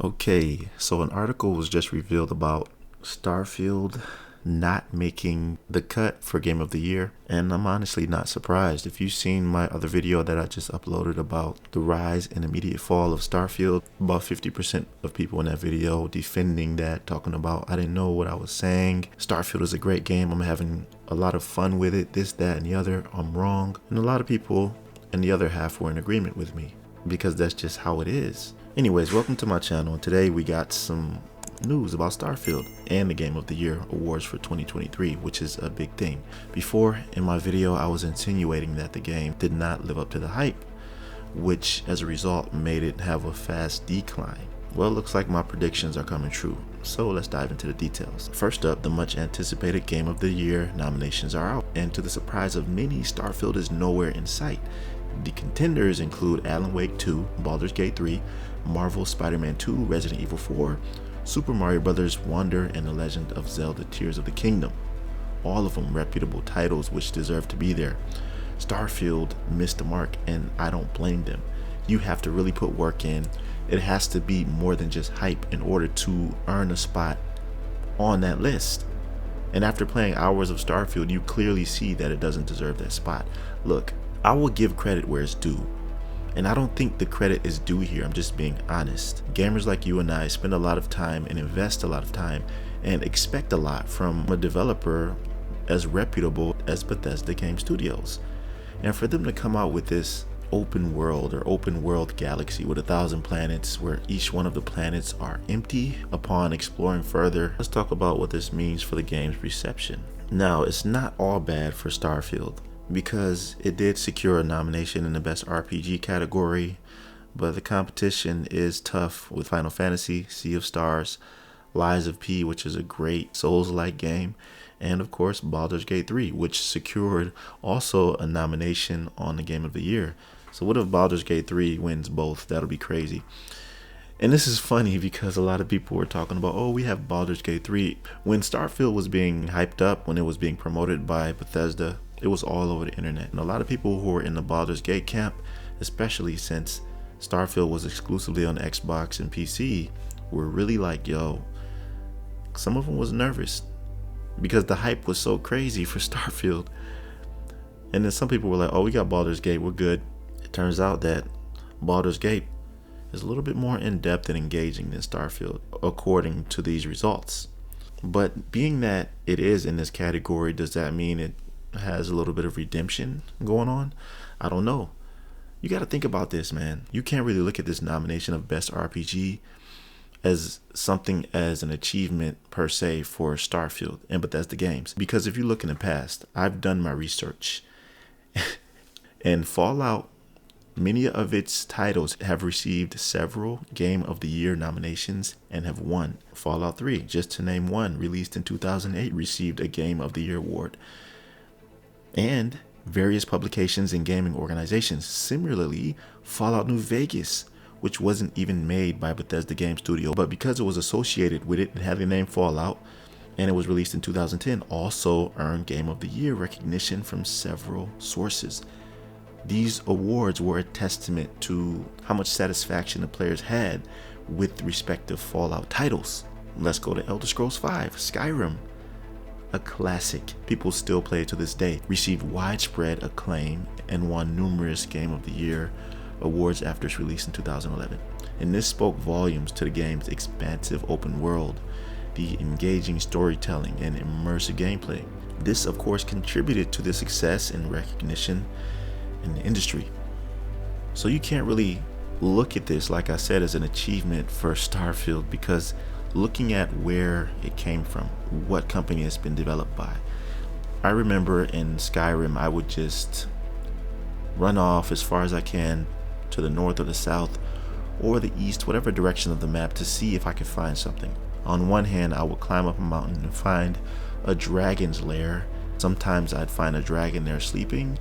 Okay, so an article was just revealed about Starfield not making the cut for Game of the Year, and I'm honestly not surprised. If you've seen my other video that I just uploaded about the rise and immediate fall of Starfield, about 50% of people in that video defending that, talking about I didn't know what I was saying. Starfield is a great game, I'm having a lot of fun with it, this, that, and the other, I'm wrong. And a lot of people in the other half were in agreement with me, because that's just how it is. Anyways, welcome to my channel, and today we got some news about Starfield and the Game of the Year awards for 2023, which is a big thing. Before, in my video, I was insinuating that the game did not live up to the hype, which as a result made it have a fast decline. Well, it looks like my predictions are coming true, so let's dive into the details. First up, the much anticipated Game of the Year nominations are out, and to the surprise of many, Starfield is nowhere in sight. The contenders include Alan Wake 2, Baldur's Gate 3, Marvel's Spider-Man 2, Resident Evil 4, Super Mario Bros. Wonder, and The Legend of Zelda Tears of the Kingdom. All of them reputable titles which deserve to be there. Starfield missed the mark, and I don't blame them. You have to really put work in. It has to be more than just hype in order to earn a spot on that list. And after playing hours of Starfield, you clearly see that it doesn't deserve that spot. Look, I will give credit where it's due. And I don't think the credit is due here, I'm just being honest. Gamers like you and I spend a lot of time and invest a lot of time and expect a lot from a developer as reputable as Bethesda Game Studios. And for them to come out with this open world galaxy with 1,000 planets where each one of the planets are empty upon exploring further, let's talk about what this means for the game's reception. Now, it's not all bad for Starfield, because it did secure a nomination in the Best RPG category, but the competition is tough with Final Fantasy, Sea of Stars, Lies of P, which is a great Souls-like game, and of course Baldur's Gate 3, which secured also a nomination on the Game of the Year. So what if Baldur's Gate 3 wins both? That'll be crazy. And this is funny because a lot of people were talking about, oh, we have Baldur's Gate 3. When Starfield was being hyped up, when it was being promoted by Bethesda, it was all over the internet. And a lot of people who were in the Baldur's Gate camp, especially since Starfield was exclusively on Xbox and PC, were really like, yo, some of them was nervous because the hype was so crazy for Starfield. And then some people were like, oh, we got Baldur's Gate, we're good. It turns out that Baldur's Gate is a little bit more in-depth and engaging than Starfield, according to these results. But being that it is in this category, does that mean it has a little bit of redemption going on? I don't know. You got to think about this, man. You can't really look at this nomination of Best RPG as something as an achievement per se for Starfield and Bethesda games, because if you look in the past, I've done my research and Fallout, many of its titles have received several Game of the Year nominations and have won. Fallout 3, just to name one, released in 2008, received a Game of the Year award. And various publications and gaming organizations. Similarly, Fallout New Vegas, which wasn't even made by Bethesda Game Studio, but because it was associated with it and had the name Fallout, and it was released in 2010, also earned Game of the Year recognition from several sources. These awards were a testament to how much satisfaction the players had with the respective Fallout titles. Let's go to Elder Scrolls V, Skyrim. A classic, people still play it to this day, received widespread acclaim and won numerous Game of the Year awards after its release in 2011. And this spoke volumes to the game's expansive open world, the engaging storytelling, and immersive gameplay. This, of course, contributed to the success and recognition in the industry. So you can't really look at this, like I said, as an achievement for Starfield, because looking at where it came from, what company it's been developed by. I remember in Skyrim, I would just run off as far as I can to the north or the south or the east, whatever direction of the map, to see if I could find something. On one hand, I would climb up a mountain and find a dragon's lair. Sometimes I'd find a dragon there sleeping,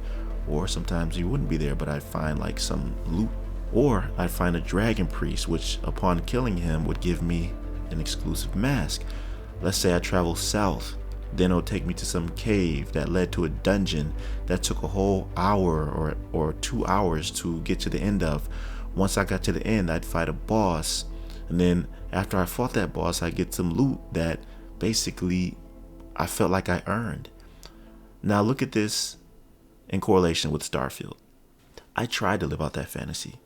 or sometimes he wouldn't be there, but I'd find like some loot. Or I'd find a dragon priest, which upon killing him would give me an exclusive mask. Let's say I travel south, then it'll take me to some cave that led to a dungeon that took a whole hour or 2 hours to get to the end of. Once I got to the end, I'd fight a boss And then after I fought that boss, I get some loot that basically I felt like I earned. Now look at this in correlation with Starfield. I tried to live out that fantasy.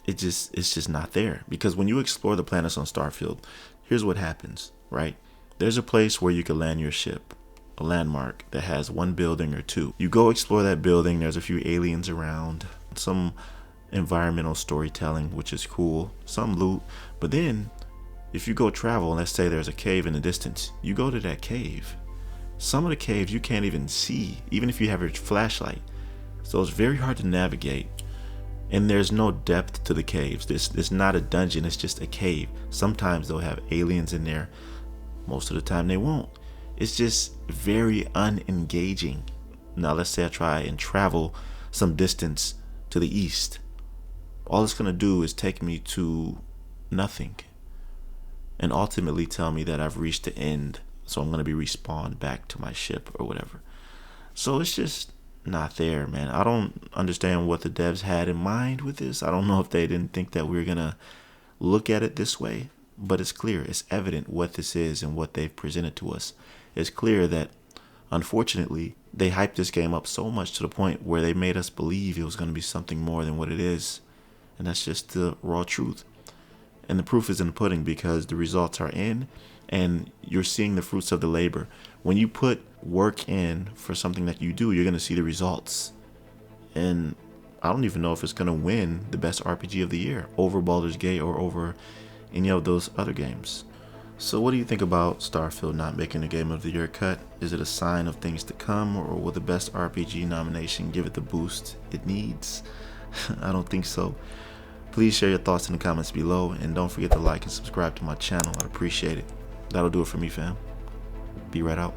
It's just not there, because when you explore the planets on Starfield, here's what happens, right? There's a place where you can land your ship, a landmark that has one building or two. You go explore that building. There's a few aliens around, some environmental storytelling, which is cool, some loot. But then if you go travel, let's say there's a cave in the distance, you go to that cave. Some of the caves you can't even see, even if you have your flashlight. So it's very hard to navigate. And there's no depth to the caves. It's not a dungeon, it's just a cave. Sometimes they'll have aliens in there. Most of the time they won't. It's just very unengaging. Now let's say I try and travel some distance to the east. All it's going to do is take me to nothing. And ultimately tell me that I've reached the end. So I'm going to be respawned back to my ship or whatever. So it's just not there, man. I don't understand what the devs had in mind with this. I don't know if they didn't think that we were gonna look at it this way, but it's clear, it's evident what this is and what they've presented to us. It's clear that unfortunately they hyped this game up so much to the point where they made us believe it was going to be something more than what it is, and that's just the raw truth. And the proof is in the pudding, because the results are in and you're seeing the fruits of the labor. When you put work in for something that you do, you're going to see the results. And I don't even know if it's going to win the best RPG of the year over Baldur's Gate or over any of those other games. So what do you think about Starfield not making the Game of the Year cut? Is it a sign of things to come, or will the best RPG nomination give it the boost it needs? I don't think so. Please share your thoughts in the comments below, and don't forget to like and subscribe to my channel. I'd appreciate it. That'll do it for me, fam. Be right out.